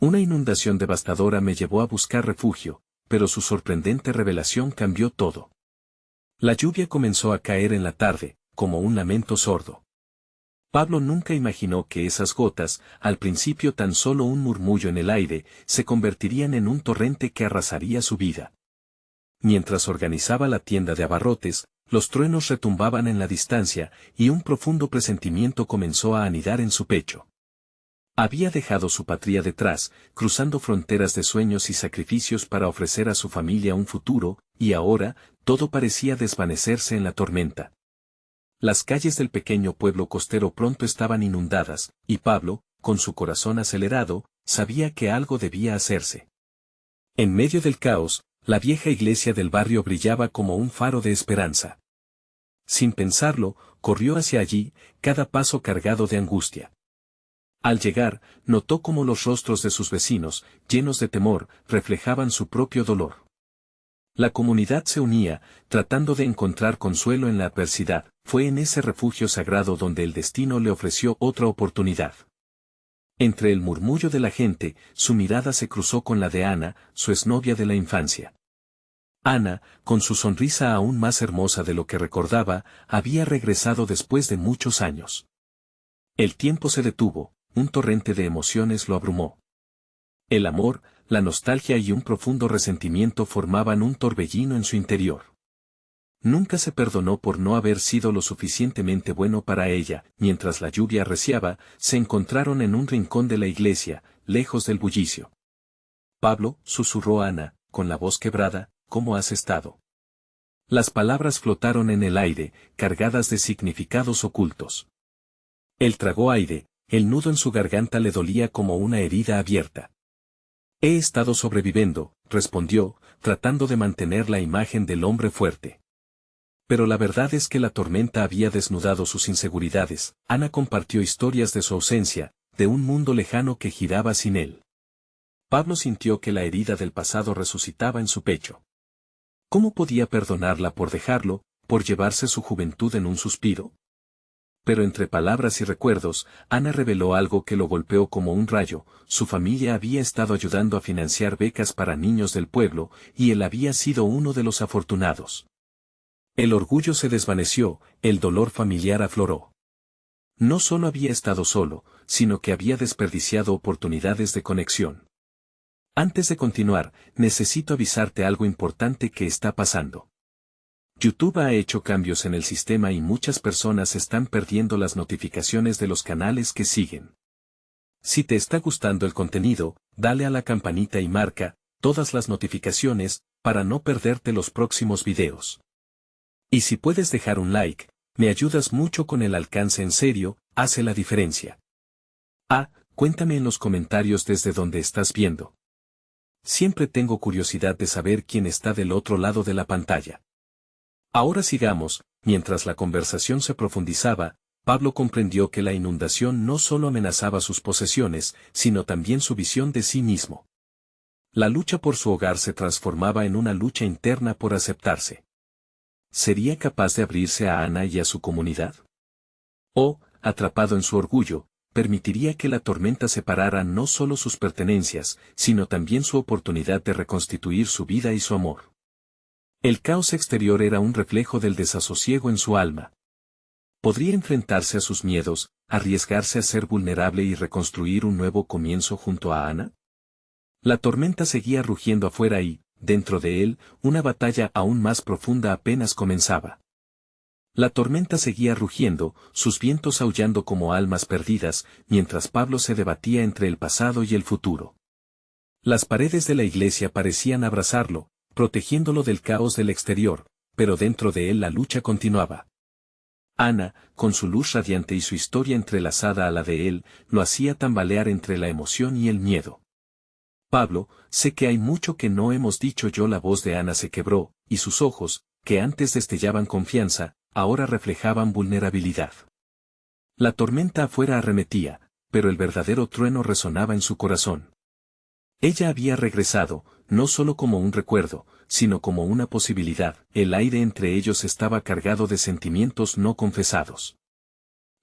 Una inundación devastadora me llevó a buscar refugio, pero su sorprendente revelación cambió todo. La lluvia comenzó a caer en la tarde, como un lamento sordo. Pablo nunca imaginó que esas gotas, al principio tan solo un murmullo en el aire, se convertirían en un torrente que arrasaría su vida. Mientras organizaba la tienda de abarrotes, los truenos retumbaban en la distancia, y un profundo presentimiento comenzó a anidar en su pecho. Había dejado su patria detrás, cruzando fronteras de sueños y sacrificios para ofrecer a su familia un futuro, y ahora, todo parecía desvanecerse en la tormenta. Las calles del pequeño pueblo costero pronto estaban inundadas, y Pablo, con su corazón acelerado, sabía que algo debía hacerse. En medio del caos, la vieja iglesia del barrio brillaba como un faro de esperanza. Sin pensarlo, corrió hacia allí, cada paso cargado de angustia. Al llegar, notó cómo los rostros de sus vecinos, llenos de temor, reflejaban su propio dolor. La comunidad se unía, tratando de encontrar consuelo en la adversidad. Fue en ese refugio sagrado donde el destino le ofreció otra oportunidad. Entre el murmullo de la gente, su mirada se cruzó con la de Ana, su exnovia de la infancia. Ana, con su sonrisa aún más hermosa de lo que recordaba, había regresado después de muchos años. El tiempo se detuvo, un torrente de emociones lo abrumó. El amor, la nostalgia y un profundo resentimiento formaban un torbellino en su interior. Nunca se perdonó por no haber sido lo suficientemente bueno para ella. Mientras la lluvia arreciaba, se encontraron en un rincón de la iglesia, lejos del bullicio. Pablo, susurró Ana, con la voz quebrada, ¿cómo has estado? Las palabras flotaron en el aire, cargadas de significados ocultos. Él tragó aire, el nudo en su garganta le dolía como una herida abierta. He estado sobreviviendo, respondió, tratando de mantener la imagen del hombre fuerte. Pero la verdad es que la tormenta había desnudado sus inseguridades. Ana compartió historias de su ausencia, de un mundo lejano que giraba sin él. Pablo sintió que la herida del pasado resucitaba en su pecho. ¿Cómo podía perdonarla por dejarlo, por llevarse su juventud en un suspiro? Pero entre palabras y recuerdos, Ana reveló algo que lo golpeó como un rayo. Su familia había estado ayudando a financiar becas para niños del pueblo, y él había sido uno de los afortunados. El orgullo se desvaneció, el dolor familiar afloró. No solo había estado solo, sino que había desperdiciado oportunidades de conexión. Antes de continuar, necesito avisarte algo importante que está pasando. YouTube ha hecho cambios en el sistema y muchas personas están perdiendo las notificaciones de los canales que siguen. Si te está gustando el contenido, dale a la campanita y marca todas las notificaciones para no perderte los próximos videos. Y si puedes dejar un like, me ayudas mucho con el alcance. En serio, hace la diferencia. Cuéntame en los comentarios desde donde estás viendo. Siempre tengo curiosidad de saber quién está del otro lado de la pantalla. Ahora sigamos. Mientras la conversación se profundizaba, Pablo comprendió que la inundación no solo amenazaba sus posesiones, sino también su visión de sí mismo. La lucha por su hogar se transformaba en una lucha interna por aceptarse. ¿Sería capaz de abrirse a Ana y a su comunidad? O, atrapado en su orgullo, permitiría que la tormenta separara no solo sus pertenencias, sino también su oportunidad de reconstituir su vida y su amor? El caos exterior era un reflejo del desasosiego en su alma. ¿Podría enfrentarse a sus miedos, arriesgarse a ser vulnerable y reconstruir un nuevo comienzo junto a Ana? La tormenta seguía rugiendo afuera y, dentro de él, una batalla aún más profunda apenas comenzaba. La tormenta seguía rugiendo, sus vientos aullando como almas perdidas, mientras Pablo se debatía entre el pasado y el futuro. Las paredes de la iglesia parecían abrazarlo, protegiéndolo del caos del exterior, pero dentro de él la lucha continuaba. Ana, con su luz radiante y su historia entrelazada a la de él, lo hacía tambalear entre la emoción y el miedo. Pablo, sé que hay mucho que no hemos dicho yo. La voz de Ana se quebró, y sus ojos, que antes destellaban confianza, ahora reflejaban vulnerabilidad. La tormenta afuera arremetía, pero el verdadero trueno resonaba en su corazón. Ella había regresado, no solo como un recuerdo, sino como una posibilidad. El aire entre ellos estaba cargado de sentimientos no confesados.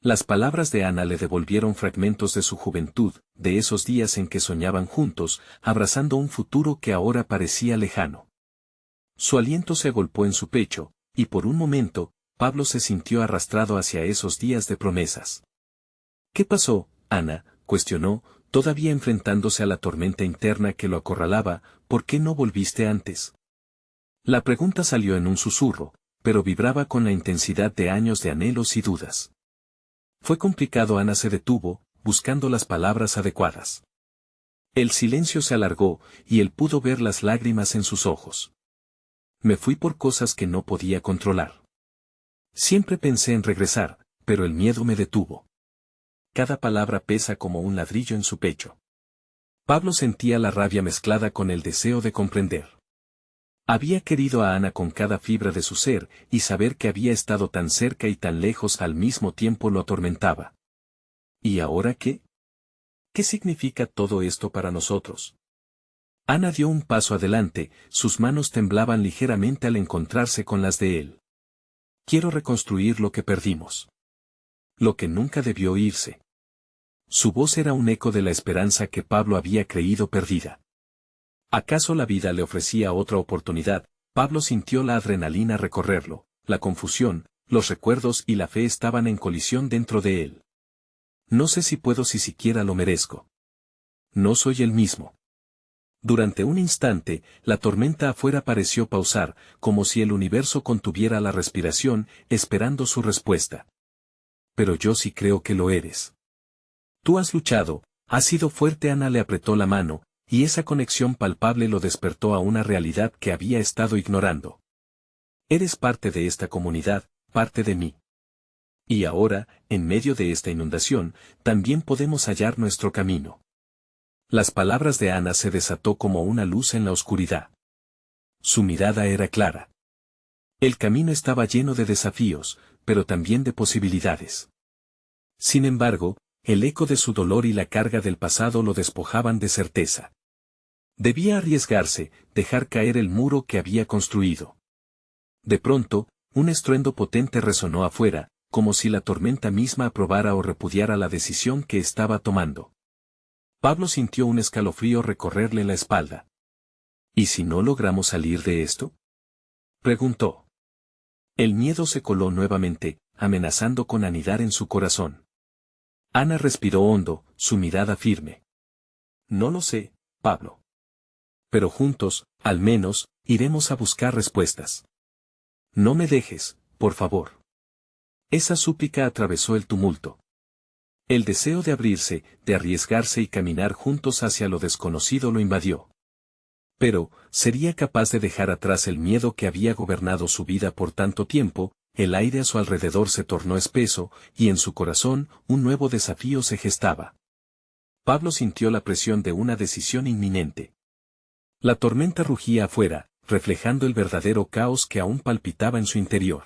Las palabras de Ana le devolvieron fragmentos de su juventud, de esos días en que soñaban juntos, abrazando un futuro que ahora parecía lejano. Su aliento se agolpó en su pecho, y por un momento, Pablo se sintió arrastrado hacia esos días de promesas. ¿Qué pasó, Ana?, cuestionó, todavía enfrentándose a la tormenta interna que lo acorralaba. ¿Por qué no volviste antes? La pregunta salió en un susurro, pero vibraba con la intensidad de años de anhelos y dudas. Fue complicado. Ana se detuvo, buscando las palabras adecuadas. El silencio se alargó, y él pudo ver las lágrimas en sus ojos. Me fui por cosas que no podía controlar. Siempre pensé en regresar, pero el miedo me detuvo. Cada palabra pesa como un ladrillo en su pecho. Pablo sentía la rabia mezclada con el deseo de comprender. Había querido a Ana con cada fibra de su ser, y saber que había estado tan cerca y tan lejos al mismo tiempo lo atormentaba. ¿Y ahora qué? ¿Qué significa todo esto para nosotros? Ana dio un paso adelante, sus manos temblaban ligeramente al encontrarse con las de él. Quiero reconstruir lo que perdimos. Lo que nunca debió irse. Su voz era un eco de la esperanza que Pablo había creído perdida. ¿Acaso la vida le ofrecía otra oportunidad? Pablo sintió la adrenalina recorrerlo, la confusión, los recuerdos y la fe estaban en colisión dentro de él. No sé si puedo, si siquiera lo merezco. No soy el mismo. Durante un instante, la tormenta afuera pareció pausar, como si el universo contuviera la respiración, esperando su respuesta. Pero yo sí creo que lo eres. Tú has luchado, has sido fuerte. Ana le apretó la mano, y esa conexión palpable lo despertó a una realidad que había estado ignorando. Eres parte de esta comunidad, parte de mí. Y ahora, en medio de esta inundación, también podemos hallar nuestro camino. Las palabras de Ana se desató como una luz en la oscuridad. Su mirada era clara. El camino estaba lleno de desafíos, pero también de posibilidades. Sin embargo, el eco de su dolor y la carga del pasado lo despojaban de certeza. Debía arriesgarse, dejar caer el muro que había construido. De pronto, un estruendo potente resonó afuera, como si la tormenta misma aprobara o repudiara la decisión que estaba tomando. Pablo sintió un escalofrío recorrerle la espalda. ¿Y si no logramos salir de esto?, preguntó. El miedo se coló nuevamente, amenazando con anidar en su corazón. Ana respiró hondo, su mirada firme. No lo sé, Pablo. Pero juntos, al menos, iremos a buscar respuestas. No me dejes, por favor. Esa súplica atravesó el tumulto. El deseo de abrirse, de arriesgarse y caminar juntos hacia lo desconocido lo invadió. Pero, ¿sería capaz de dejar atrás el miedo que había gobernado su vida por tanto tiempo? El aire a su alrededor se tornó espeso, y en su corazón, un nuevo desafío se gestaba. Pablo sintió la presión de una decisión inminente. La tormenta rugía afuera, reflejando el verdadero caos que aún palpitaba en su interior.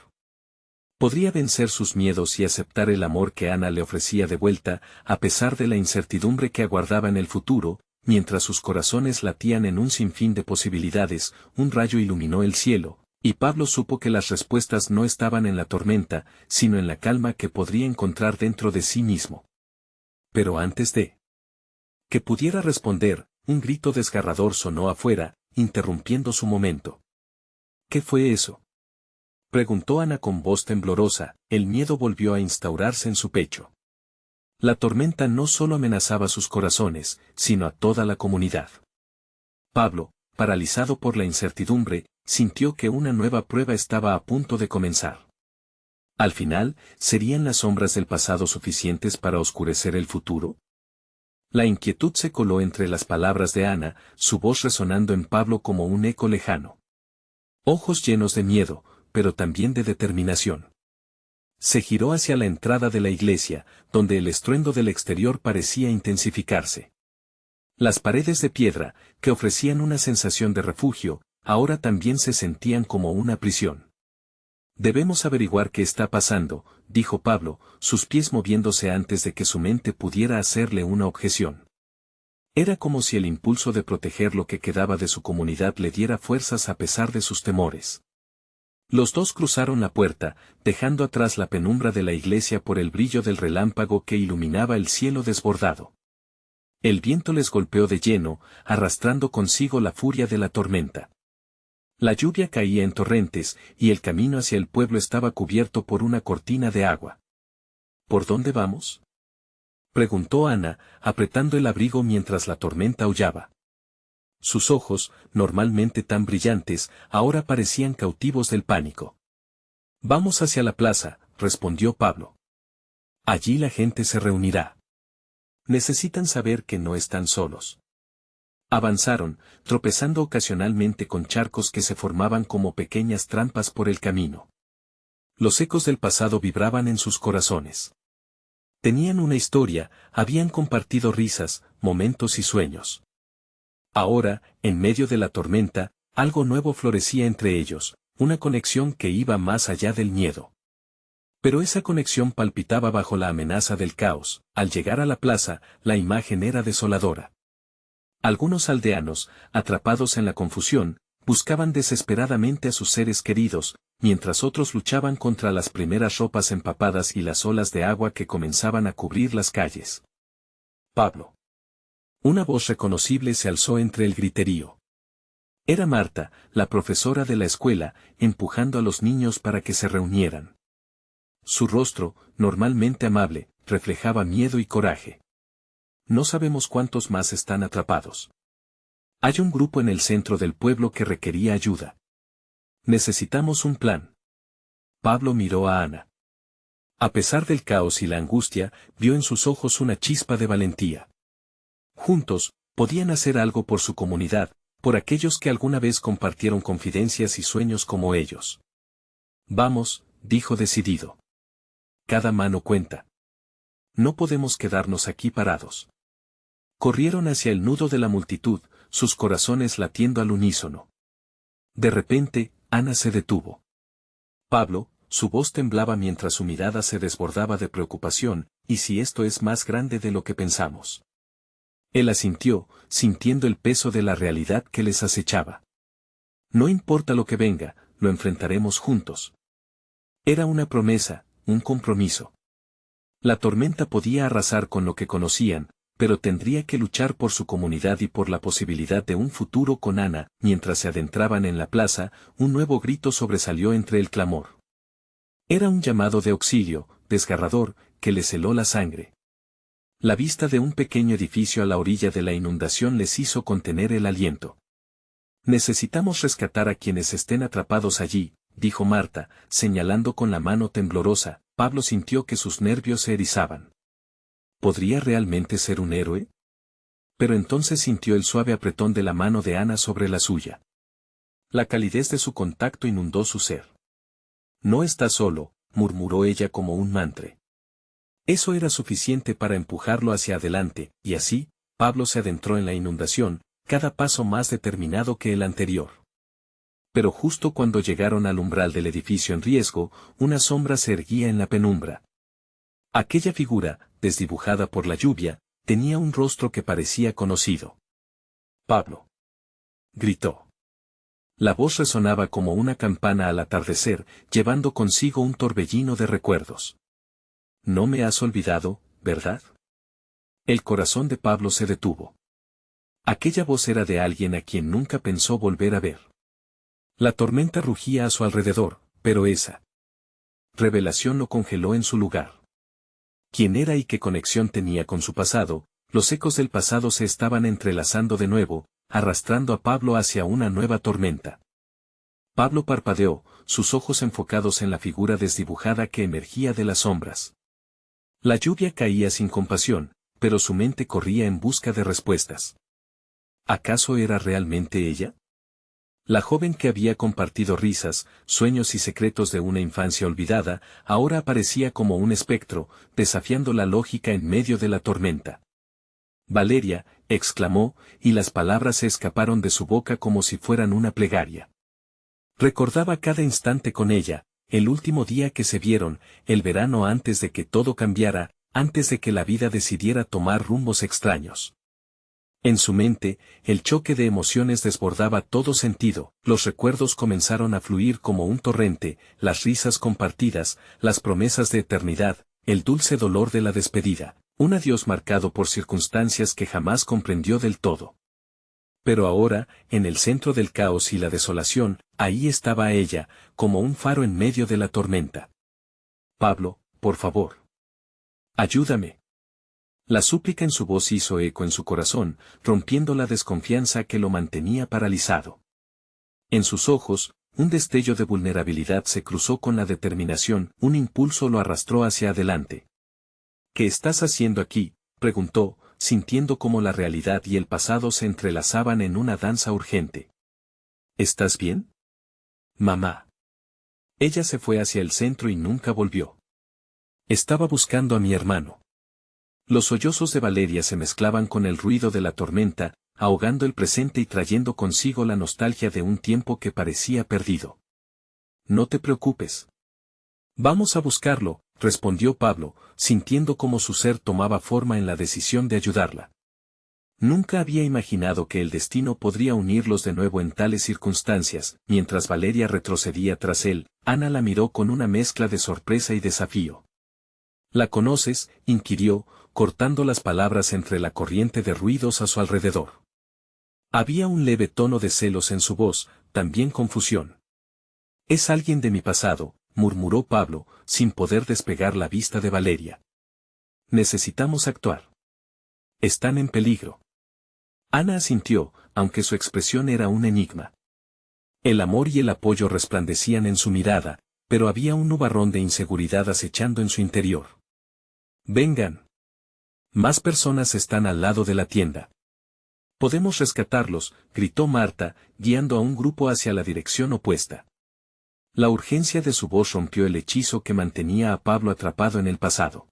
Podría vencer sus miedos y aceptar el amor que Ana le ofrecía de vuelta, a pesar de la incertidumbre que aguardaba en el futuro. Mientras sus corazones latían en un sinfín de posibilidades, un rayo iluminó el cielo, y Pablo supo que las respuestas no estaban en la tormenta, sino en la calma que podría encontrar dentro de sí mismo. Pero antes de que pudiera responder, un grito desgarrador sonó afuera, interrumpiendo su momento. ¿Qué fue eso?, preguntó Ana con voz temblorosa. El miedo volvió a instaurarse en su pecho. La tormenta no solo amenazaba sus corazones, sino a toda la comunidad. Pablo, paralizado por la incertidumbre, sintió que una nueva prueba estaba a punto de comenzar. Al final, ¿serían las sombras del pasado suficientes para oscurecer el futuro? La inquietud se coló entre las palabras de Ana, su voz resonando en Pablo como un eco lejano. Ojos llenos de miedo, pero también de determinación. Se giró hacia la entrada de la iglesia, donde el estruendo del exterior parecía intensificarse. Las paredes de piedra, que ofrecían una sensación de refugio, ahora también se sentían como una prisión. Debemos averiguar qué está pasando, dijo Pablo, sus pies moviéndose antes de que su mente pudiera hacerle una objeción. Era como si el impulso de proteger lo que quedaba de su comunidad le diera fuerzas a pesar de sus temores. Los dos cruzaron la puerta, dejando atrás la penumbra de la iglesia por el brillo del relámpago que iluminaba el cielo desbordado. El viento les golpeó de lleno, arrastrando consigo la furia de la tormenta. La lluvia caía en torrentes, y el camino hacia el pueblo estaba cubierto por una cortina de agua. ¿Por dónde vamos?, preguntó Ana, apretando el abrigo mientras la tormenta aullaba. Sus ojos, normalmente tan brillantes, ahora parecían cautivos del pánico. Vamos hacia la plaza, respondió Pablo. Allí la gente se reunirá. Necesitan saber que no están solos. Avanzaron, tropezando ocasionalmente con charcos que se formaban como pequeñas trampas por el camino. Los ecos del pasado vibraban en sus corazones. Tenían una historia, habían compartido risas, momentos y sueños. Ahora, en medio de la tormenta, algo nuevo florecía entre ellos, una conexión que iba más allá del miedo. Pero esa conexión palpitaba bajo la amenaza del caos. Al llegar a la plaza, la imagen era desoladora. Algunos aldeanos, atrapados en la confusión, buscaban desesperadamente a sus seres queridos, mientras otros luchaban contra las primeras ropas empapadas y las olas de agua que comenzaban a cubrir las calles. Pablo. Una voz reconocible se alzó entre el griterío. Era Marta, la profesora de la escuela, empujando a los niños para que se reunieran. Su rostro, normalmente amable, reflejaba miedo y coraje. No sabemos cuántos más están atrapados. Hay un grupo en el centro del pueblo que requería ayuda. Necesitamos un plan. Pablo miró a Ana. A pesar del caos y la angustia, vio en sus ojos una chispa de valentía. Juntos, podían hacer algo por su comunidad, por aquellos que alguna vez compartieron confidencias y sueños como ellos. Vamos, dijo decidido. Cada mano cuenta. No podemos quedarnos aquí parados. Corrieron hacia el nudo de la multitud, sus corazones latiendo al unísono. De repente, Ana se detuvo. Pablo, su voz temblaba mientras su mirada se desbordaba de preocupación, ¿y si esto es más grande de lo que pensamos? Él asintió, sintiendo el peso de la realidad que les acechaba. No importa lo que venga, lo enfrentaremos juntos. Era una promesa, un compromiso. La tormenta podía arrasar con lo que conocían, pero tendría que luchar por su comunidad y por la posibilidad de un futuro con Ana. Mientras se adentraban en la plaza, un nuevo grito sobresalió entre el clamor. Era un llamado de auxilio, desgarrador, que les heló la sangre. La vista de un pequeño edificio a la orilla de la inundación les hizo contener el aliento. Necesitamos rescatar a quienes estén atrapados allí, dijo Marta, señalando con la mano temblorosa. Pablo sintió que sus nervios se erizaban. ¿Podría realmente ser un héroe? Pero entonces sintió el suave apretón de la mano de Ana sobre la suya. La calidez de su contacto inundó su ser. No estás solo, murmuró ella como un mantra. Eso era suficiente para empujarlo hacia adelante, y así, Pablo se adentró en la inundación, cada paso más determinado que el anterior. Pero justo cuando llegaron al umbral del edificio en riesgo, una sombra se erguía en la penumbra. Aquella figura, desdibujada por la lluvia, tenía un rostro que parecía conocido. «Pablo», gritó. La voz resonaba como una campana al atardecer, llevando consigo un torbellino de recuerdos. «No me has olvidado, ¿verdad?». El corazón de Pablo se detuvo. Aquella voz era de alguien a quien nunca pensó volver a ver. La tormenta rugía a su alrededor, pero esa revelación lo congeló en su lugar. ¿Quién era y qué conexión tenía con su pasado? Los ecos del pasado se estaban entrelazando de nuevo, arrastrando a Pablo hacia una nueva tormenta. Pablo parpadeó, sus ojos enfocados en la figura desdibujada que emergía de las sombras. La lluvia caía sin compasión, pero su mente corría en busca de respuestas. ¿Acaso era realmente ella? La joven que había compartido risas, sueños y secretos de una infancia olvidada, ahora aparecía como un espectro, desafiando la lógica en medio de la tormenta. «Valeria», exclamó, y las palabras se escaparon de su boca como si fueran una plegaria. Recordaba cada instante con ella, el último día que se vieron, el verano antes de que todo cambiara, antes de que la vida decidiera tomar rumbos extraños. En su mente, el choque de emociones desbordaba todo sentido, los recuerdos comenzaron a fluir como un torrente, las risas compartidas, las promesas de eternidad, el dulce dolor de la despedida, un adiós marcado por circunstancias que jamás comprendió del todo. Pero ahora, en el centro del caos y la desolación, ahí estaba ella, como un faro en medio de la tormenta. Pablo, por favor. Ayúdame. La súplica en su voz hizo eco en su corazón, rompiendo la desconfianza que lo mantenía paralizado. En sus ojos, un destello de vulnerabilidad se cruzó con la determinación, un impulso lo arrastró hacia adelante. ¿Qué estás haciendo aquí?, preguntó, sintiendo cómo la realidad y el pasado se entrelazaban en una danza urgente. ¿Estás bien? Mamá. Ella se fue hacia el centro y nunca volvió. Estaba buscando a mi hermano. Los sollozos de Valeria se mezclaban con el ruido de la tormenta, ahogando el presente y trayendo consigo la nostalgia de un tiempo que parecía perdido. No te preocupes. Vamos a buscarlo, respondió Pablo, sintiendo cómo su ser tomaba forma en la decisión de ayudarla. Nunca había imaginado que el destino podría unirlos de nuevo en tales circunstancias. Mientras Valeria retrocedía tras él, Ana la miró con una mezcla de sorpresa y desafío. ¿La conoces?, inquirió, cortando las palabras entre la corriente de ruidos a su alrededor. Había un leve tono de celos en su voz, también confusión. Es alguien de mi pasado, murmuró Pablo, sin poder despegar la vista de Valeria. Necesitamos actuar. Están en peligro. Ana asintió, aunque su expresión era un enigma. El amor y el apoyo resplandecían en su mirada, pero había un nubarrón de inseguridad acechando en su interior. Vengan. Más personas están al lado de la tienda. Podemos rescatarlos, gritó Marta, guiando a un grupo hacia la dirección opuesta. La urgencia de su voz rompió el hechizo que mantenía a Pablo atrapado en el pasado.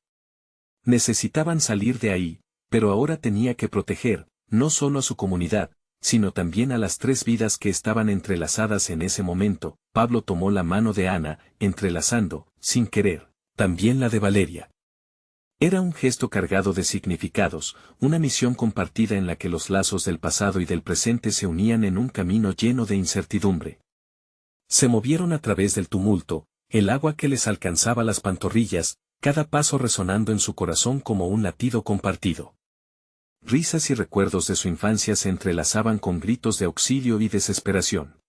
Necesitaban salir de ahí, pero ahora tenía que proteger, no solo a su comunidad, sino también a las 3 vidas que estaban entrelazadas en ese momento. Pablo tomó la mano de Ana, entrelazando, sin querer, también la de Valeria. Era un gesto cargado de significados, una misión compartida en la que los lazos del pasado y del presente se unían en un camino lleno de incertidumbre. Se movieron a través del tumulto, el agua que les alcanzaba las pantorrillas, cada paso resonando en su corazón como un latido compartido. Risas y recuerdos de su infancia se entrelazaban con gritos de auxilio y desesperación.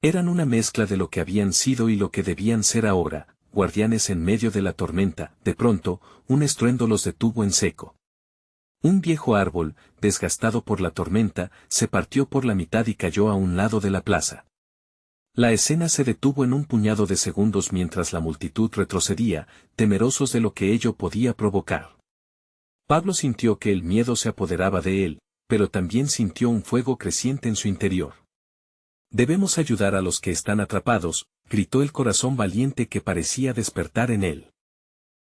Eran una mezcla de lo que habían sido y lo que debían ser ahora, guardianes en medio de la tormenta. De pronto, un estruendo los detuvo en seco. Un viejo árbol, desgastado por la tormenta, se partió por la mitad y cayó a un lado de la plaza. La escena se detuvo en un puñado de segundos mientras la multitud retrocedía, temerosos de lo que ello podía provocar. Pablo sintió que el miedo se apoderaba de él, pero también sintió un fuego creciente en su interior. Debemos ayudar a los que están atrapados, gritó el corazón valiente que parecía despertar en él.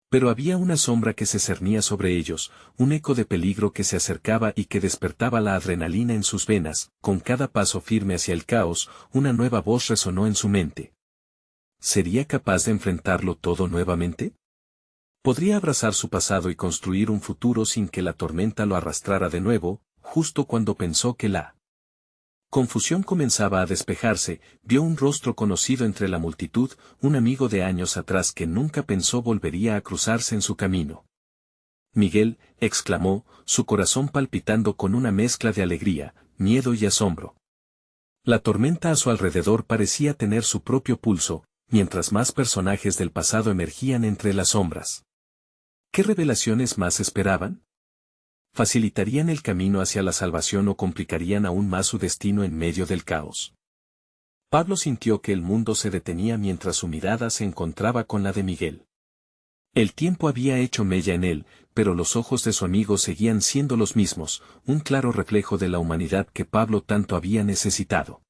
Pero había una sombra que se cernía sobre ellos, un eco de peligro que se acercaba y que despertaba la adrenalina en sus venas. Con cada paso firme hacia el caos, una nueva voz resonó en su mente. ¿Sería capaz de enfrentarlo todo nuevamente? ¿Podría abrazar su pasado y construir un futuro sin que la tormenta lo arrastrara de nuevo? Justo cuando pensó que la confusión comenzaba a despejarse, vio un rostro conocido entre la multitud, un amigo de años atrás que nunca pensó volvería a cruzarse en su camino. Miguel, exclamó, su corazón palpitando con una mezcla de alegría, miedo y asombro. La tormenta a su alrededor parecía tener su propio pulso, mientras más personajes del pasado emergían entre las sombras. ¿Qué revelaciones más esperaban? ¿Facilitarían el camino hacia la salvación o complicarían aún más su destino en medio del caos? Pablo sintió que el mundo se detenía mientras su mirada se encontraba con la de Miguel. El tiempo había hecho mella en él, pero los ojos de su amigo seguían siendo los mismos, un claro reflejo de la humanidad que Pablo tanto había necesitado.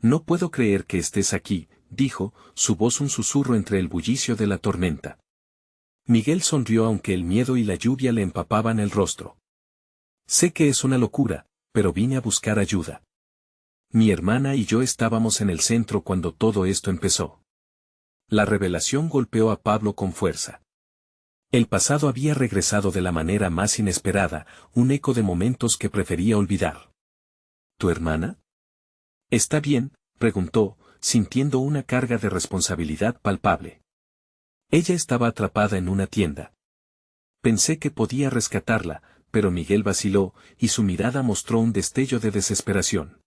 No puedo creer que estés aquí, dijo, su voz un susurro entre el bullicio de la tormenta. Miguel sonrió aunque el miedo y la lluvia le empapaban el rostro. Sé que es una locura, pero vine a buscar ayuda. Mi hermana y yo estábamos en el centro cuando todo esto empezó. La revelación golpeó a Pablo con fuerza. El pasado había regresado de la manera más inesperada, un eco de momentos que prefería olvidar. ¿Tu hermana? ¿Está bien?, preguntó, sintiendo una carga de responsabilidad palpable. Ella estaba atrapada en una tienda. Pensé que podía rescatarla, pero Miguel vaciló, y su mirada mostró un destello de desesperación.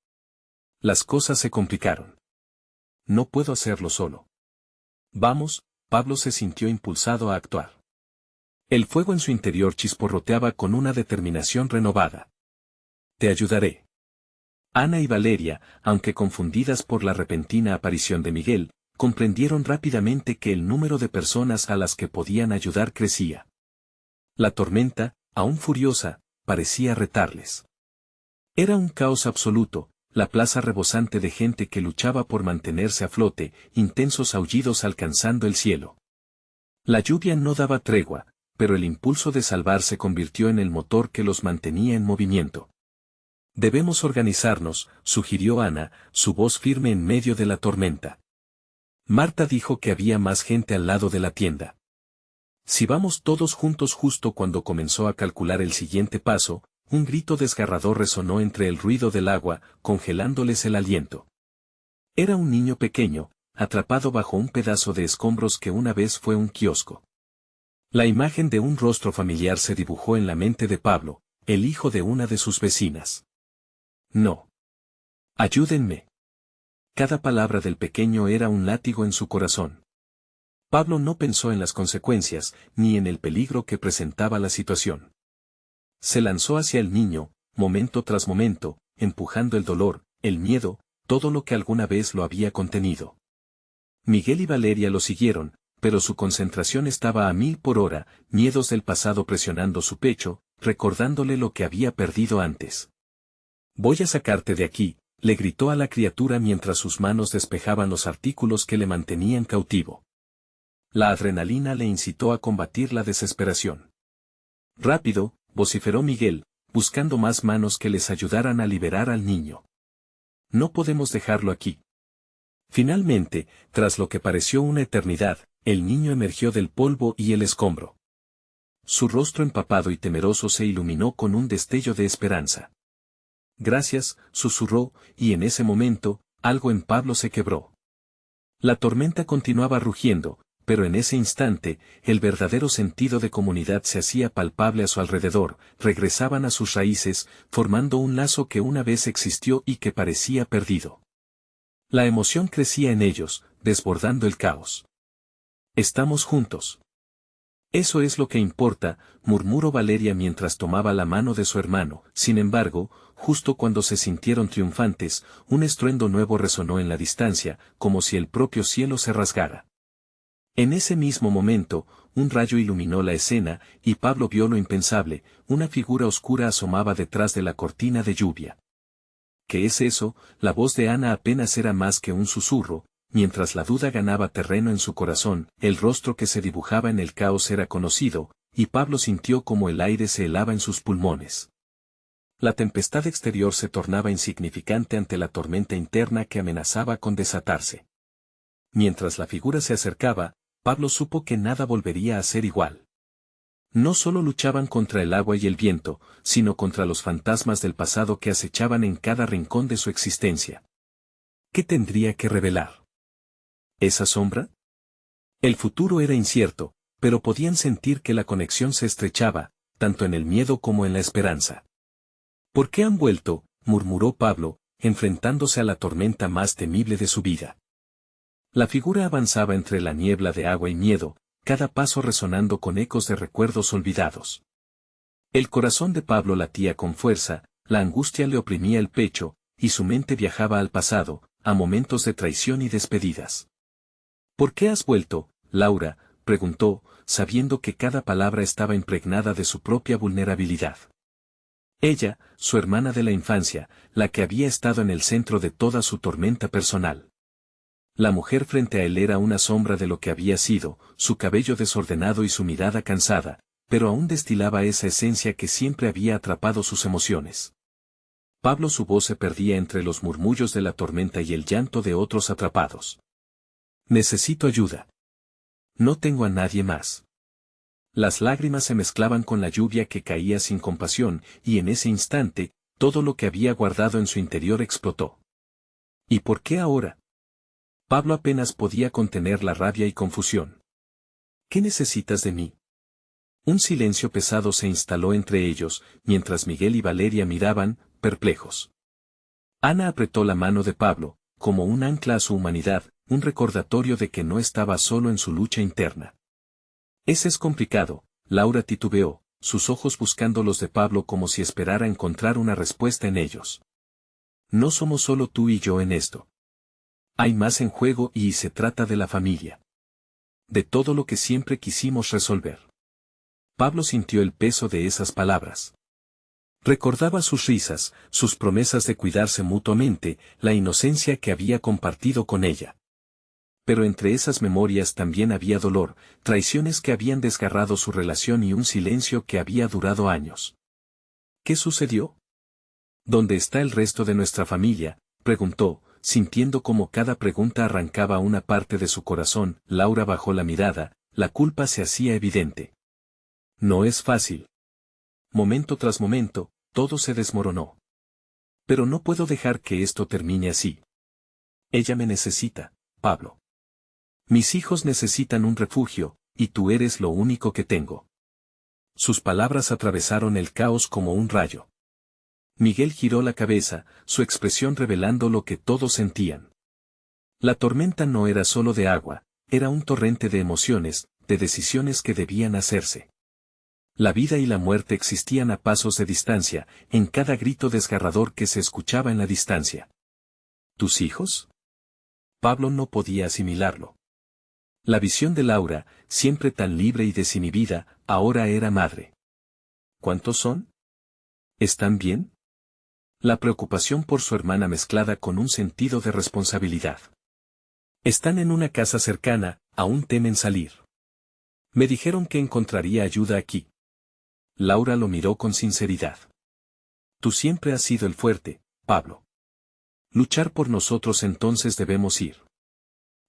Las cosas se complicaron. No puedo hacerlo solo. Vamos, Pablo se sintió impulsado a actuar. El fuego en su interior chisporroteaba con una determinación renovada. Te ayudaré. Ana y Valeria, aunque confundidas por la repentina aparición de Miguel, comprendieron rápidamente que el número de personas a las que podían ayudar crecía. La tormenta, aún furiosa, parecía retarles. Era un caos absoluto, la plaza rebosante de gente que luchaba por mantenerse a flote, intensos aullidos alcanzando el cielo. La lluvia no daba tregua, pero el impulso de salvar se convirtió en el motor que los mantenía en movimiento. Debemos organizarnos, sugirió Ana, su voz firme en medio de la tormenta. Marta dijo que había más gente al lado de la tienda. Si vamos todos juntos. Justo cuando comenzó a calcular el siguiente paso, un grito desgarrador resonó entre el ruido del agua, congelándoles el aliento. Era un niño pequeño, atrapado bajo un pedazo de escombros que una vez fue un kiosco. La imagen de un rostro familiar se dibujó en la mente de Pablo, el hijo de una de sus vecinas. No. Ayúdenme. Cada palabra del pequeño era un látigo en su corazón. Pablo no pensó en las consecuencias, ni en el peligro que presentaba la situación. Se lanzó hacia el niño, momento tras momento, empujando el dolor, el miedo, todo lo que alguna vez lo había contenido. Miguel y Valeria lo siguieron, pero su concentración estaba a 1000 por hora, miedos del pasado presionando su pecho, recordándole lo que había perdido antes. Voy a sacarte de aquí, le gritó a la criatura mientras sus manos despejaban los artículos que le mantenían cautivo. La adrenalina le incitó a combatir la desesperación. Rápido, vociferó Miguel, buscando más manos que les ayudaran a liberar al niño. No podemos dejarlo aquí. Finalmente, tras lo que pareció una eternidad, el niño emergió del polvo y el escombro. Su rostro empapado y temeroso se iluminó con un destello de esperanza. Gracias, susurró, y en ese momento, algo en Pablo se quebró. La tormenta continuaba rugiendo, pero en ese instante, el verdadero sentido de comunidad se hacía palpable a su alrededor, regresaban a sus raíces, formando un lazo que una vez existió y que parecía perdido. La emoción crecía en ellos, desbordando el caos. Estamos juntos. Eso es lo que importa, murmuró Valeria mientras tomaba la mano de su hermano. Sin embargo, justo cuando se sintieron triunfantes, un estruendo nuevo resonó en la distancia, como si el propio cielo se rasgara. En ese mismo momento, un rayo iluminó la escena, y Pablo vio lo impensable, una figura oscura asomaba detrás de la cortina de lluvia. ¿Qué es eso? La voz de Ana apenas era más que un susurro, mientras la duda ganaba terreno en su corazón, el rostro que se dibujaba en el caos era conocido, y Pablo sintió como el aire se helaba en sus pulmones. La tempestad exterior se tornaba insignificante ante la tormenta interna que amenazaba con desatarse. Mientras la figura se acercaba, Pablo supo que nada volvería a ser igual. No solo luchaban contra el agua y el viento, sino contra los fantasmas del pasado que acechaban en cada rincón de su existencia. ¿Qué tendría que revelar? ¿Esa sombra? El futuro era incierto, pero podían sentir que la conexión se estrechaba, tanto en el miedo como en la esperanza. ¿Por qué han vuelto?, murmuró Pablo, enfrentándose a la tormenta más temible de su vida. La figura avanzaba entre la niebla de agua y miedo, cada paso resonando con ecos de recuerdos olvidados. El corazón de Pablo latía con fuerza, la angustia le oprimía el pecho, y su mente viajaba al pasado, a momentos de traición y despedidas. ¿Por qué has vuelto, Laura?, preguntó, sabiendo que cada palabra estaba impregnada de su propia vulnerabilidad. Ella, su hermana de la infancia, la que había estado en el centro de toda su tormenta personal. La mujer frente a él era una sombra de lo que había sido, su cabello desordenado y su mirada cansada, pero aún destilaba esa esencia que siempre había atrapado sus emociones. Pablo, su voz se perdía entre los murmullos de la tormenta y el llanto de otros atrapados. Necesito ayuda. No tengo a nadie más. Las lágrimas se mezclaban con la lluvia que caía sin compasión, y en ese instante, todo lo que había guardado en su interior explotó. ¿Y por qué ahora? Pablo apenas podía contener la rabia y confusión. ¿Qué necesitas de mí? Un silencio pesado se instaló entre ellos, mientras Miguel y Valeria miraban, perplejos. Ana apretó la mano de Pablo, como un ancla a su humanidad, un recordatorio de que no estaba solo en su lucha interna. Ese es complicado, Laura titubeó, sus ojos buscando los de Pablo como si esperara encontrar una respuesta en ellos. No somos solo tú y yo en esto. Hay más en juego y se trata de la familia. De todo lo que siempre quisimos resolver. Pablo sintió el peso de esas palabras. Recordaba sus risas, sus promesas de cuidarse mutuamente, la inocencia que había compartido con ella. Pero entre esas memorias también había dolor, traiciones que habían desgarrado su relación y un silencio que había durado años. ¿Qué sucedió? ¿Dónde está el resto de nuestra familia?, preguntó, sintiendo como cada pregunta arrancaba una parte de su corazón. Laura bajó la mirada, la culpa se hacía evidente. No es fácil. Momento tras momento, todo se desmoronó. Pero no puedo dejar que esto termine así. Ella me necesita, Pablo. Mis hijos necesitan un refugio, y tú eres lo único que tengo. Sus palabras atravesaron el caos como un rayo. Miguel giró la cabeza, su expresión revelando lo que todos sentían. La tormenta no era solo de agua, era un torrente de emociones, de decisiones que debían hacerse. La vida y la muerte existían a pasos de distancia, en cada grito desgarrador que se escuchaba en la distancia. ¿Tus hijos? Pablo no podía asimilarlo. La visión de Laura, siempre tan libre y desinhibida, ahora era madre. ¿Cuántos son? ¿Están bien? La preocupación por su hermana mezclada con un sentido de responsabilidad. Están en una casa cercana, aún temen salir. Me dijeron que encontraría ayuda aquí. Laura lo miró con sinceridad. Tú siempre has sido el fuerte, Pablo. Luchar por nosotros, entonces debemos ir.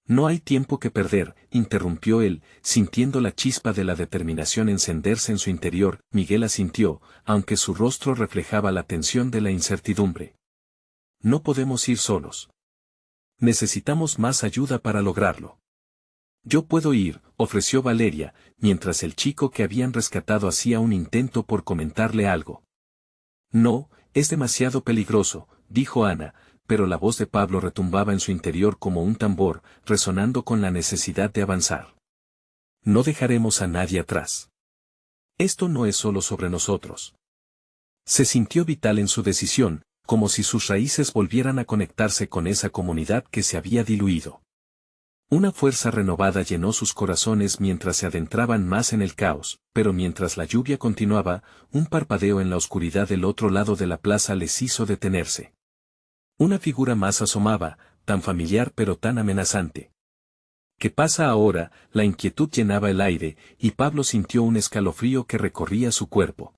No hay tiempo que perder, interrumpió él, sintiendo la chispa de la determinación encenderse en su interior. Miguel asintió, aunque su rostro reflejaba la tensión de la incertidumbre. No podemos ir solos. Necesitamos más ayuda para lograrlo. Yo puedo ir, ofreció Valeria, mientras el chico que habían rescatado hacía un intento por comentarle algo. No, es demasiado peligroso, dijo Ana, pero la voz de Pablo retumbaba en su interior como un tambor, resonando con la necesidad de avanzar. No dejaremos a nadie atrás. Esto no es solo sobre nosotros. Se sintió vital en su decisión, como si sus raíces volvieran a conectarse con esa comunidad que se había diluido. Una fuerza renovada llenó sus corazones mientras se adentraban más en el caos, pero mientras la lluvia continuaba, un parpadeo en la oscuridad del otro lado de la plaza les hizo detenerse. Una figura más asomaba, tan familiar pero tan amenazante. ¿Qué pasa ahora? La inquietud llenaba el aire, y Pablo sintió un escalofrío que recorría su cuerpo.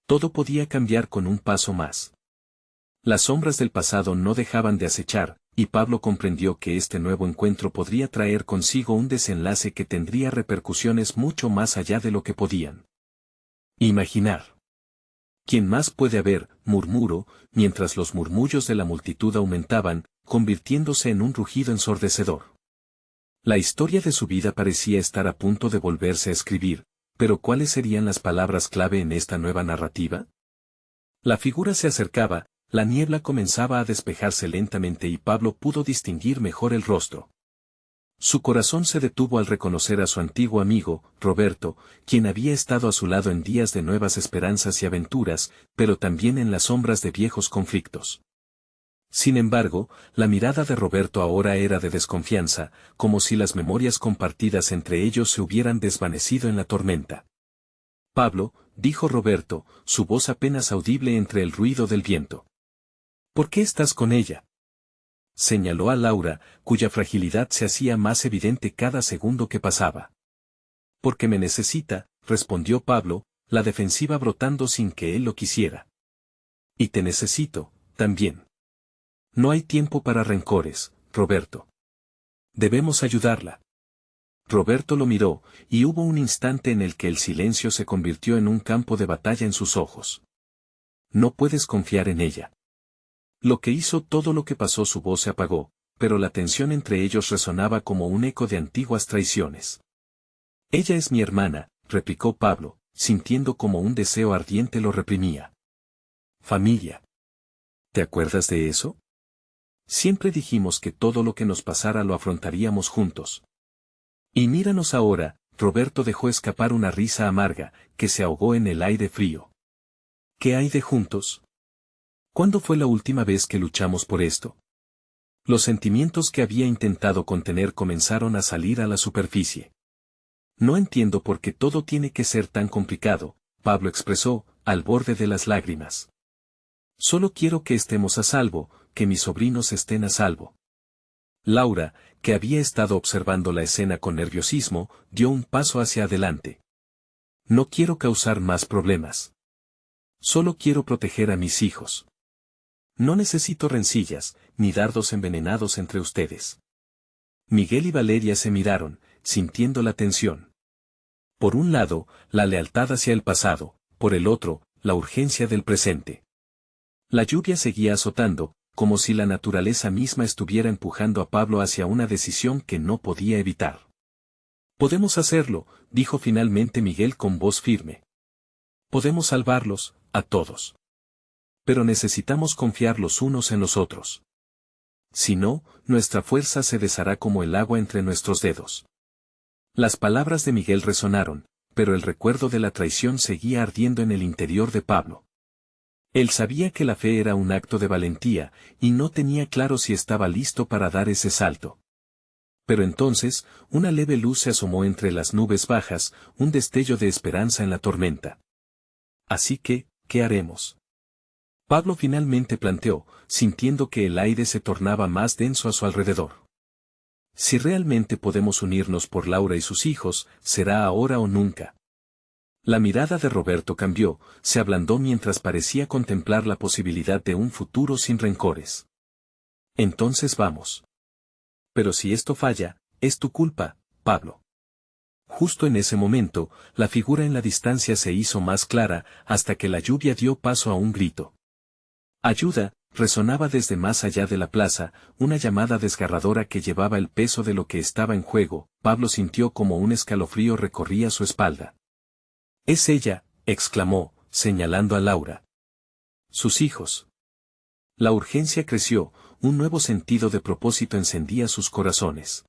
Todo podía cambiar con un paso más. Las sombras del pasado no dejaban de acechar, y Pablo comprendió que este nuevo encuentro podría traer consigo un desenlace que tendría repercusiones mucho más allá de lo que podían imaginar. ¿Quién más puede haber? Murmuró, mientras los murmullos de la multitud aumentaban, convirtiéndose en un rugido ensordecedor. La historia de su vida parecía estar a punto de volverse a escribir, pero ¿cuáles serían las palabras clave en esta nueva narrativa? La figura se acercaba, la niebla comenzaba a despejarse lentamente y Pablo pudo distinguir mejor el rostro. Su corazón se detuvo al reconocer a su antiguo amigo, Roberto, quien había estado a su lado en días de nuevas esperanzas y aventuras, pero también en las sombras de viejos conflictos. Sin embargo, la mirada de Roberto ahora era de desconfianza, como si las memorias compartidas entre ellos se hubieran desvanecido en la tormenta. Pablo, dijo Roberto, su voz apenas audible entre el ruido del viento. ¿Por qué estás con ella? Señaló a Laura, cuya fragilidad se hacía más evidente cada segundo que pasaba. Porque me necesita, respondió Pablo, la defensiva brotando sin que él lo quisiera. Y te necesito, también. No hay tiempo para rencores, Roberto. Debemos ayudarla. Roberto lo miró, y hubo un instante en el que el silencio se convirtió en un campo de batalla en sus ojos. No puedes confiar en ella. Lo que hizo, todo lo que pasó, su voz se apagó, pero la tensión entre ellos resonaba como un eco de antiguas traiciones. Ella es mi hermana, replicó Pablo, sintiendo como un deseo ardiente lo reprimía. Familia. ¿Te acuerdas de eso? Siempre dijimos que todo lo que nos pasara lo afrontaríamos juntos. Y míranos ahora. Roberto dejó escapar una risa amarga, que se ahogó en el aire frío. ¿Qué hay de juntos? ¿Cuándo fue la última vez que luchamos por esto? Los sentimientos que había intentado contener comenzaron a salir a la superficie. No entiendo por qué todo tiene que ser tan complicado, Pablo expresó, al borde de las lágrimas. Solo quiero que estemos a salvo, que mis sobrinos estén a salvo. Laura, que había estado observando la escena con nerviosismo, dio un paso hacia adelante. No quiero causar más problemas. Solo quiero proteger a mis hijos. No necesito rencillas, ni dardos envenenados entre ustedes. Miguel y Valeria se miraron, sintiendo la tensión. Por un lado, la lealtad hacia el pasado, por el otro, la urgencia del presente. La lluvia seguía azotando, como si la naturaleza misma estuviera empujando a Pablo hacia una decisión que no podía evitar. Podemos hacerlo, dijo finalmente Miguel con voz firme. Podemos salvarlos, a todos. Pero necesitamos confiar los unos en los otros. Si no, nuestra fuerza se deshará como el agua entre nuestros dedos. Las palabras de Miguel resonaron, pero el recuerdo de la traición seguía ardiendo en el interior de Pablo. Él sabía que la fe era un acto de valentía, y no tenía claro si estaba listo para dar ese salto. Pero entonces, una leve luz se asomó entre las nubes bajas, un destello de esperanza en la tormenta. Así que, ¿qué haremos? Pablo finalmente planteó, sintiendo que el aire se tornaba más denso a su alrededor. Si realmente podemos unirnos por Laura y sus hijos, será ahora o nunca. La mirada de Roberto cambió, se ablandó mientras parecía contemplar la posibilidad de un futuro sin rencores. Entonces vamos. Pero si esto falla, es tu culpa, Pablo. Justo en ese momento, la figura en la distancia se hizo más clara, hasta que la lluvia dio paso a un grito. Ayuda, resonaba desde más allá de la plaza, una llamada desgarradora que llevaba el peso de lo que estaba en juego. Pablo sintió como un escalofrío recorría su espalda. Es ella, exclamó, señalando a Laura. Sus hijos. La urgencia creció, un nuevo sentido de propósito encendía sus corazones.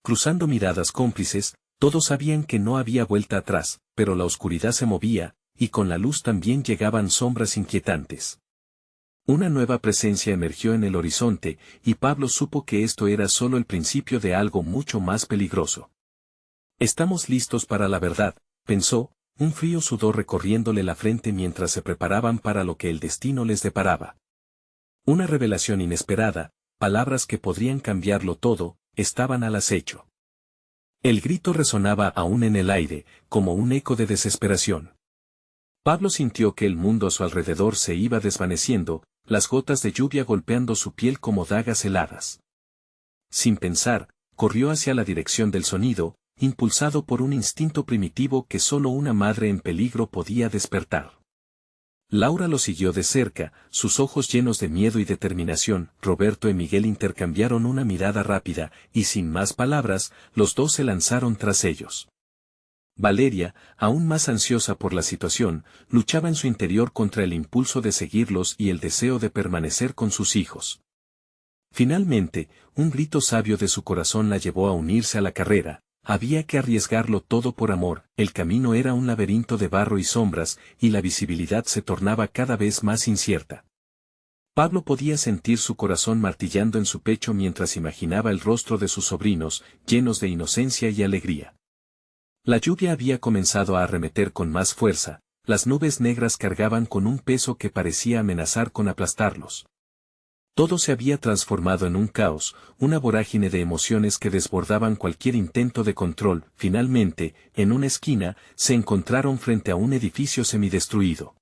Cruzando miradas cómplices, todos sabían que no había vuelta atrás, pero la oscuridad se movía, y con la luz también llegaban sombras inquietantes. Una nueva presencia emergió en el horizonte, y Pablo supo que esto era solo el principio de algo mucho más peligroso. Estamos listos para la verdad, pensó, un frío sudor recorriéndole la frente mientras se preparaban para lo que el destino les deparaba. Una revelación inesperada, palabras que podrían cambiarlo todo, estaban al acecho. El grito resonaba aún en el aire, como un eco de desesperación. Pablo sintió que el mundo a su alrededor se iba desvaneciendo, las gotas de lluvia golpeando su piel como dagas heladas. Sin pensar, corrió hacia la dirección del sonido, impulsado por un instinto primitivo que solo una madre en peligro podía despertar. Laura lo siguió de cerca, sus ojos llenos de miedo y determinación. Roberto y Miguel intercambiaron una mirada rápida, y sin más palabras, los dos se lanzaron tras ellos. Valeria, aún más ansiosa por la situación, luchaba en su interior contra el impulso de seguirlos y el deseo de permanecer con sus hijos. Finalmente, un grito sabio de su corazón la llevó a unirse a la carrera. Había que arriesgarlo todo por amor, el camino era un laberinto de barro y sombras, y la visibilidad se tornaba cada vez más incierta. Pablo podía sentir su corazón martillando en su pecho mientras imaginaba el rostro de sus sobrinos, llenos de inocencia y alegría. La lluvia había comenzado a arremeter con más fuerza, las nubes negras cargaban con un peso que parecía amenazar con aplastarlos. Todo se había transformado en un caos, una vorágine de emociones que desbordaban cualquier intento de control. Finalmente, en una esquina, se encontraron frente a un edificio semidestruido.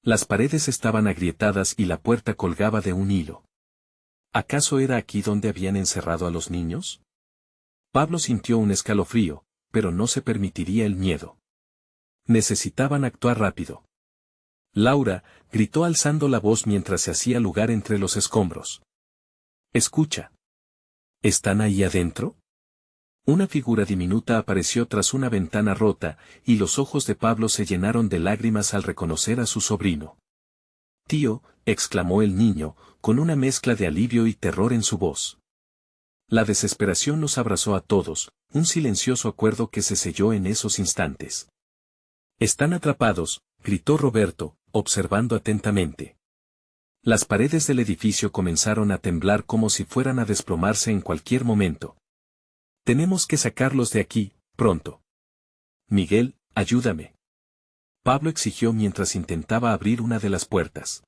Las paredes estaban agrietadas y la puerta colgaba de un hilo. ¿Acaso era aquí donde habían encerrado a los niños? Pablo sintió un escalofrío, pero no se permitiría el miedo. Necesitaban actuar rápido. Laura, gritó alzando la voz mientras se hacía lugar entre los escombros. Escucha. ¿Están ahí adentro? Una figura diminuta apareció tras una ventana rota, y los ojos de Pablo se llenaron de lágrimas al reconocer a su sobrino. Tío, exclamó el niño, con una mezcla de alivio y terror en su voz. La desesperación nos abrazó a todos, un silencioso acuerdo que se selló en esos instantes. Están atrapados, gritó Roberto, observando atentamente. Las paredes del edificio comenzaron a temblar como si fueran a desplomarse en cualquier momento. Tenemos que sacarlos de aquí, pronto. Miguel, ayúdame. Pablo exigió mientras intentaba abrir una de las puertas.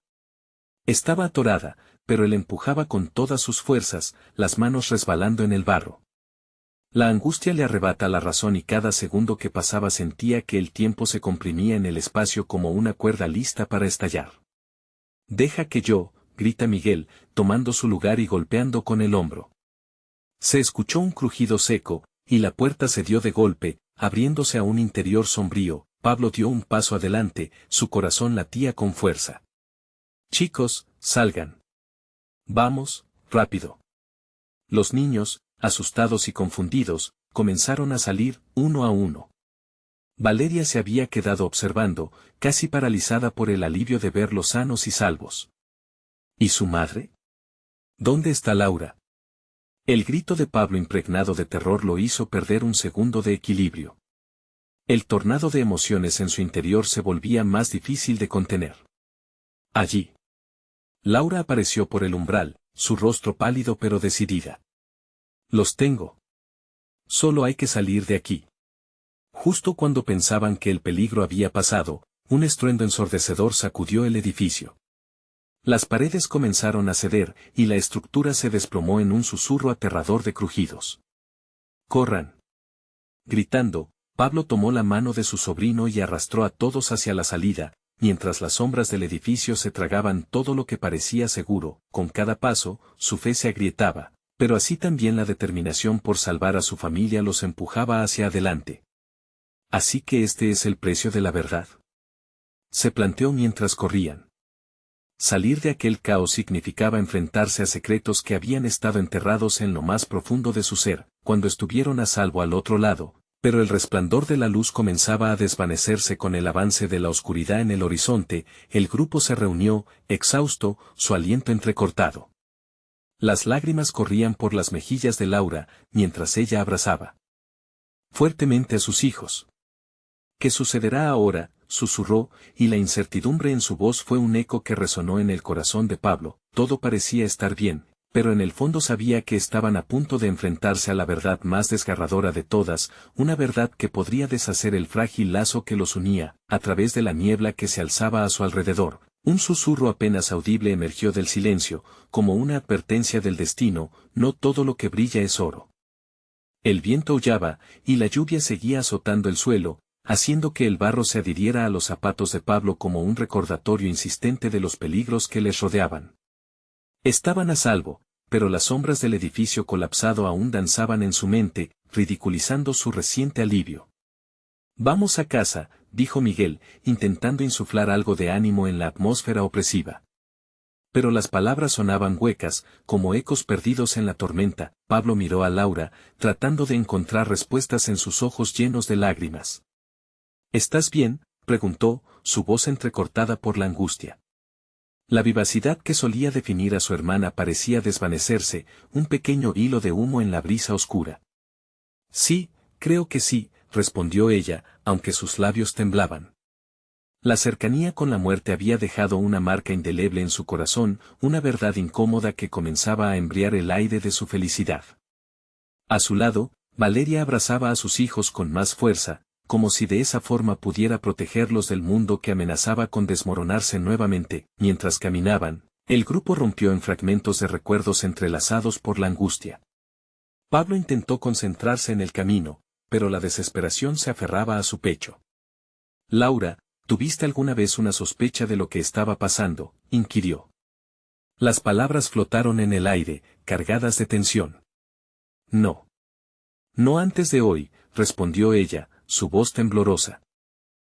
Estaba atorada, pero él empujaba con todas sus fuerzas, las manos resbalando en el barro. La angustia le arrebata la razón y cada segundo que pasaba sentía que el tiempo se comprimía en el espacio como una cuerda lista para estallar. Deja que yo, grita Miguel, tomando su lugar y golpeando con el hombro. Se escuchó un crujido seco, y la puerta se dio de golpe, abriéndose a un interior sombrío. Pablo dio un paso adelante, su corazón latía con fuerza. Chicos, salgan. Vamos, rápido. Los niños, asustados y confundidos, comenzaron a salir, uno a uno. Valeria se había quedado observando, casi paralizada por el alivio de verlos sanos y salvos. ¿Y su madre? ¿Dónde está Laura? El grito de Pablo impregnado de terror lo hizo perder un segundo de equilibrio. El tornado de emociones en su interior se volvía más difícil de contener. Allí. Laura apareció por el umbral, su rostro pálido pero decidida. Los tengo. Solo hay que salir de aquí. Justo cuando pensaban que el peligro había pasado, un estruendo ensordecedor sacudió el edificio. Las paredes comenzaron a ceder, y la estructura se desplomó en un susurro aterrador de crujidos. ¡Corran! Gritando, Pablo tomó la mano de su sobrino y arrastró a todos hacia la salida, mientras las sombras del edificio se tragaban todo lo que parecía seguro. Con cada paso, su fe se agrietaba, pero así también la determinación por salvar a su familia los empujaba hacia adelante. ¿Así que este es el precio de la verdad? Se planteó mientras corrían. Salir de aquel caos significaba enfrentarse a secretos que habían estado enterrados en lo más profundo de su ser, cuando estuvieron a salvo al otro lado, pero el resplandor de la luz comenzaba a desvanecerse con el avance de la oscuridad en el horizonte. El grupo se reunió, exhausto, su aliento entrecortado. Las lágrimas corrían por las mejillas de Laura, mientras ella abrazaba fuertemente a sus hijos. ¿Qué sucederá ahora?, susurró, y la incertidumbre en su voz fue un eco que resonó en el corazón de Pablo. Todo parecía estar bien, pero en el fondo sabía que estaban a punto de enfrentarse a la verdad más desgarradora de todas, una verdad que podría deshacer el frágil lazo que los unía. A través de la niebla que se alzaba a su alrededor, un susurro apenas audible emergió del silencio, como una advertencia del destino: no todo lo que brilla es oro. El viento aullaba, y la lluvia seguía azotando el suelo, haciendo que el barro se adhiriera a los zapatos de Pablo como un recordatorio insistente de los peligros que les rodeaban. Estaban a salvo, pero las sombras del edificio colapsado aún danzaban en su mente, ridiculizando su reciente alivio. Vamos a casa, dijo Miguel, intentando insuflar algo de ánimo en la atmósfera opresiva. Pero las palabras sonaban huecas, como ecos perdidos en la tormenta. Pablo miró a Laura, tratando de encontrar respuestas en sus ojos llenos de lágrimas. ¿Estás bien?, preguntó, su voz entrecortada por la angustia. La vivacidad que solía definir a su hermana parecía desvanecerse, un pequeño hilo de humo en la brisa oscura. Sí, creo que sí, respondió ella, aunque sus labios temblaban. La cercanía con la muerte había dejado una marca indeleble en su corazón, una verdad incómoda que comenzaba a embriar el aire de su felicidad. A su lado, Valeria abrazaba a sus hijos con más fuerza, como si de esa forma pudiera protegerlos del mundo que amenazaba con desmoronarse nuevamente. Mientras caminaban, el grupo rompió en fragmentos de recuerdos entrelazados por la angustia. Pablo intentó concentrarse en el camino, pero la desesperación se aferraba a su pecho. Laura, ¿tuviste alguna vez una sospecha de lo que estaba pasando?, inquirió. Las palabras flotaron en el aire, cargadas de tensión. No. No antes de hoy, respondió ella, su voz temblorosa.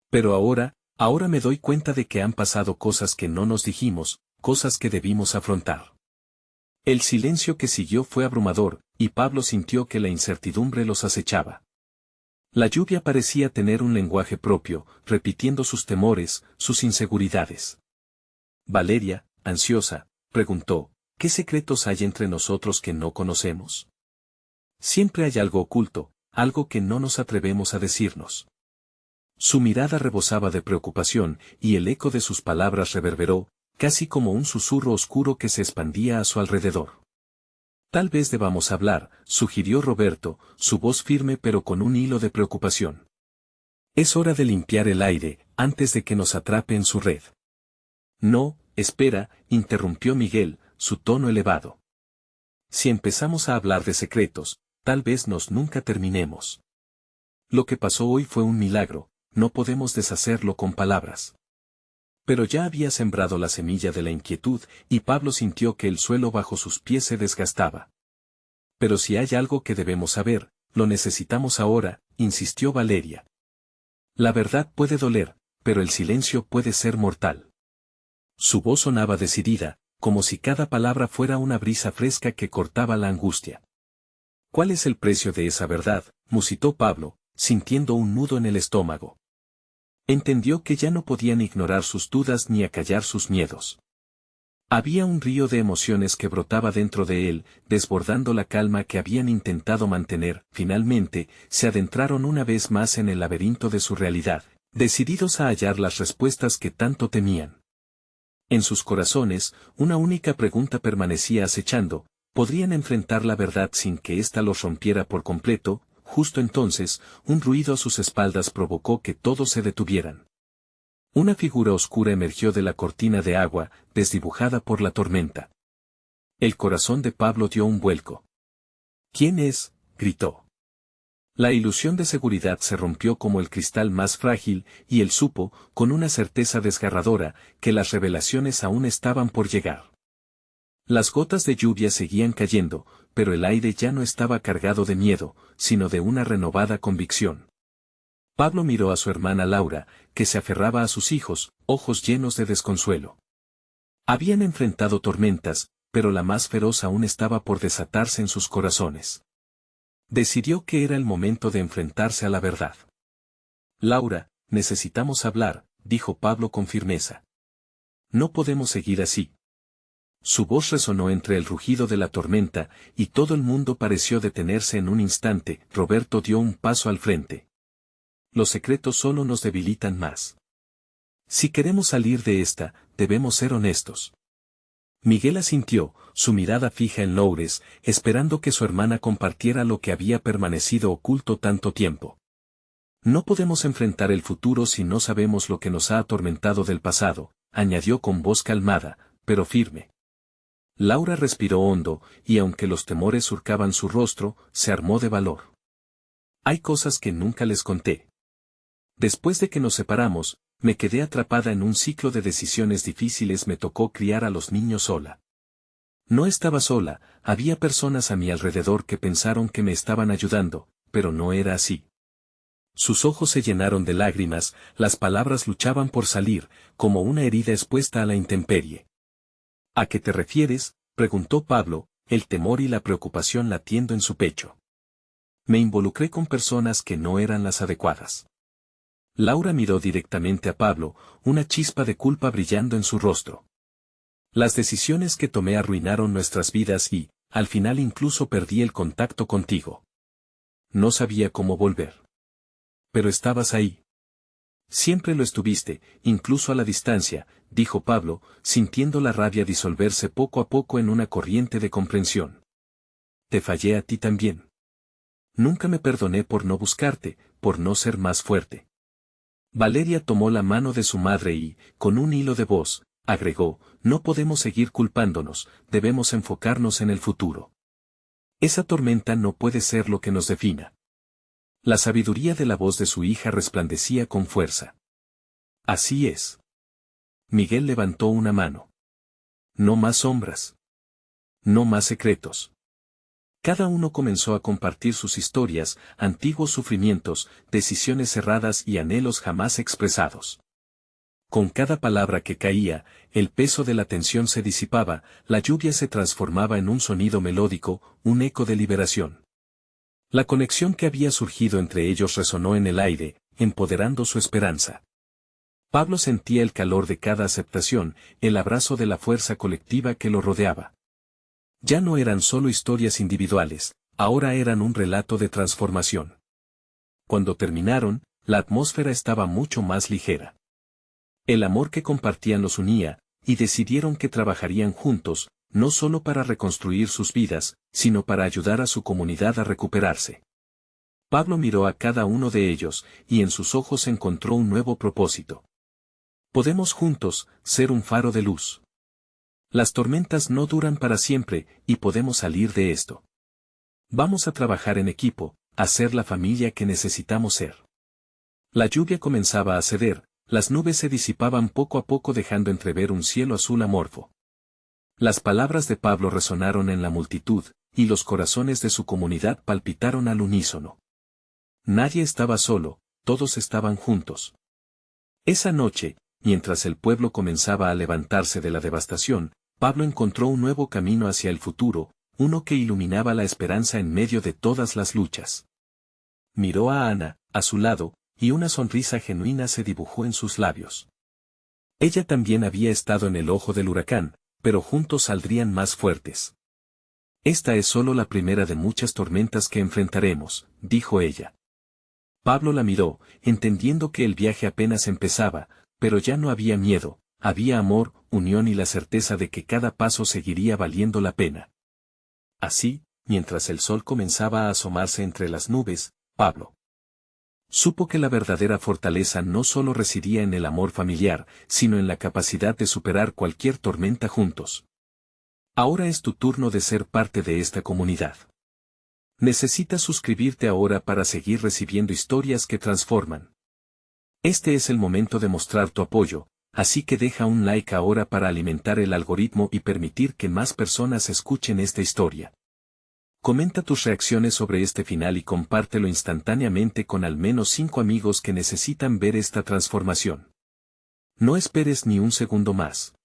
Pero ahora me doy cuenta de que han pasado cosas que no nos dijimos, cosas que debimos afrontar. El silencio que siguió fue abrumador, y Pablo sintió que la incertidumbre los acechaba. La lluvia parecía tener un lenguaje propio, repitiendo sus temores, sus inseguridades. Valeria, ansiosa, preguntó, ¿qué secretos hay entre nosotros que no conocemos? Siempre hay algo oculto, algo que no nos atrevemos a decirnos. Su mirada rebosaba de preocupación, y el eco de sus palabras reverberó, casi como un susurro oscuro que se expandía a su alrededor. Tal vez debamos hablar, sugirió Roberto, su voz firme pero con un hilo de preocupación. Es hora de limpiar el aire, antes de que nos atrape en su red. No, espera, interrumpió Miguel, su tono elevado. Si empezamos a hablar de secretos, tal vez nunca terminemos. Lo que pasó hoy fue un milagro, no podemos deshacerlo con palabras. Pero ya había sembrado la semilla de la inquietud, y Pablo sintió que el suelo bajo sus pies se desgastaba. Pero si hay algo que debemos saber, lo necesitamos ahora, insistió Valeria. La verdad puede doler, pero el silencio puede ser mortal. Su voz sonaba decidida, como si cada palabra fuera una brisa fresca que cortaba la angustia. ¿Cuál es el precio de esa verdad?, musitó Pablo, sintiendo un nudo en el estómago. Entendió que ya no podían ignorar sus dudas ni acallar sus miedos. Había un río de emociones que brotaba dentro de él, desbordando la calma que habían intentado mantener. Finalmente, se adentraron una vez más en el laberinto de su realidad, decididos a hallar las respuestas que tanto temían. En sus corazones, una única pregunta permanecía acechando: ¿podrían enfrentar la verdad sin que ésta los rompiera por completo? Justo entonces, un ruido a sus espaldas provocó que todos se detuvieran. Una figura oscura emergió de la cortina de agua, desdibujada por la tormenta. El corazón de Pablo dio un vuelco. ¿Quién es?, gritó. La ilusión de seguridad se rompió como el cristal más frágil, y él supo, con una certeza desgarradora, que las revelaciones aún estaban por llegar. Las gotas de lluvia seguían cayendo, pero el aire ya no estaba cargado de miedo, sino de una renovada convicción. Pablo miró a su hermana Laura, que se aferraba a sus hijos, ojos llenos de desconsuelo. Habían enfrentado tormentas, pero la más feroz aún estaba por desatarse en sus corazones. Decidió que era el momento de enfrentarse a la verdad. Laura, necesitamos hablar, dijo Pablo con firmeza. No podemos seguir así. Su voz resonó entre el rugido de la tormenta, y todo el mundo pareció detenerse en un instante. Roberto dio un paso al frente. Los secretos solo nos debilitan más. Si queremos salir de esta, debemos ser honestos. Miguel asintió, su mirada fija en Lourdes, esperando que su hermana compartiera lo que había permanecido oculto tanto tiempo. No podemos enfrentar el futuro si no sabemos lo que nos ha atormentado del pasado, añadió con voz calmada, pero firme. Laura respiró hondo, y aunque los temores surcaban su rostro, se armó de valor. Hay cosas que nunca les conté. Después de que nos separamos, me quedé atrapada en un ciclo de decisiones difíciles. Me tocó criar a los niños sola. No estaba sola, había personas a mi alrededor que pensaron que me estaban ayudando, pero no era así. Sus ojos se llenaron de lágrimas, las palabras luchaban por salir, como una herida expuesta a la intemperie. ¿A qué te refieres?, preguntó Pablo, el temor y la preocupación latiendo en su pecho. Me involucré con personas que no eran las adecuadas. Laura miró directamente a Pablo, una chispa de culpa brillando en su rostro. Las decisiones que tomé arruinaron nuestras vidas y, al final incluso perdí el contacto contigo. No sabía cómo volver. Pero estabas ahí. Siempre lo estuviste, incluso a la distancia, dijo Pablo, sintiendo la rabia disolverse poco a poco en una corriente de comprensión. Te fallé a ti también. Nunca me perdoné por no buscarte, por no ser más fuerte. Valeria tomó la mano de su madre y, con un hilo de voz, agregó, no podemos seguir culpándonos, debemos enfocarnos en el futuro. Esa tormenta no puede ser lo que nos defina. La sabiduría de la voz de su hija resplandecía con fuerza. Así es. Miguel levantó una mano. No más sombras. No más secretos. Cada uno comenzó a compartir sus historias, antiguos sufrimientos, decisiones cerradas y anhelos jamás expresados. Con cada palabra que caía, el peso de la tensión se disipaba, la lluvia se transformaba en un sonido melódico, un eco de liberación. La conexión que había surgido entre ellos resonó en el aire, empoderando su esperanza. Pablo sentía el calor de cada aceptación, el abrazo de la fuerza colectiva que lo rodeaba. Ya no eran solo historias individuales, ahora eran un relato de transformación. Cuando terminaron, la atmósfera estaba mucho más ligera. El amor que compartían los unía, y decidieron que trabajarían juntos, no solo para reconstruir sus vidas, sino para ayudar a su comunidad a recuperarse. Pablo miró a cada uno de ellos, y en sus ojos encontró un nuevo propósito. Podemos juntos ser un faro de luz. Las tormentas no duran para siempre, y podemos salir de esto. Vamos a trabajar en equipo, a ser la familia que necesitamos ser. La lluvia comenzaba a ceder, las nubes se disipaban poco a poco dejando entrever un cielo azul amorfo. Las palabras de Pablo resonaron en la multitud, y los corazones de su comunidad palpitaron al unísono. Nadie estaba solo, todos estaban juntos. Esa noche, mientras el pueblo comenzaba a levantarse de la devastación, Pablo encontró un nuevo camino hacia el futuro, uno que iluminaba la esperanza en medio de todas las luchas. Miró a Ana, a su lado, y una sonrisa genuina se dibujó en sus labios. Ella también había estado en el ojo del huracán, pero juntos saldrían más fuertes. Esta es solo la primera de muchas tormentas que enfrentaremos, dijo ella. Pablo la miró, entendiendo que el viaje apenas empezaba, pero ya no había miedo, había amor, unión y la certeza de que cada paso seguiría valiendo la pena. Así, mientras el sol comenzaba a asomarse entre las nubes, Pablo supo que la verdadera fortaleza no solo residía en el amor familiar, sino en la capacidad de superar cualquier tormenta juntos. Ahora es tu turno de ser parte de esta comunidad. Necesitas suscribirte ahora para seguir recibiendo historias que transforman. Este es el momento de mostrar tu apoyo, así que deja un like ahora para alimentar el algoritmo y permitir que más personas escuchen esta historia. Comenta tus reacciones sobre este final y compártelo instantáneamente con al menos 5 amigos que necesitan ver esta transformación. No esperes ni un segundo más.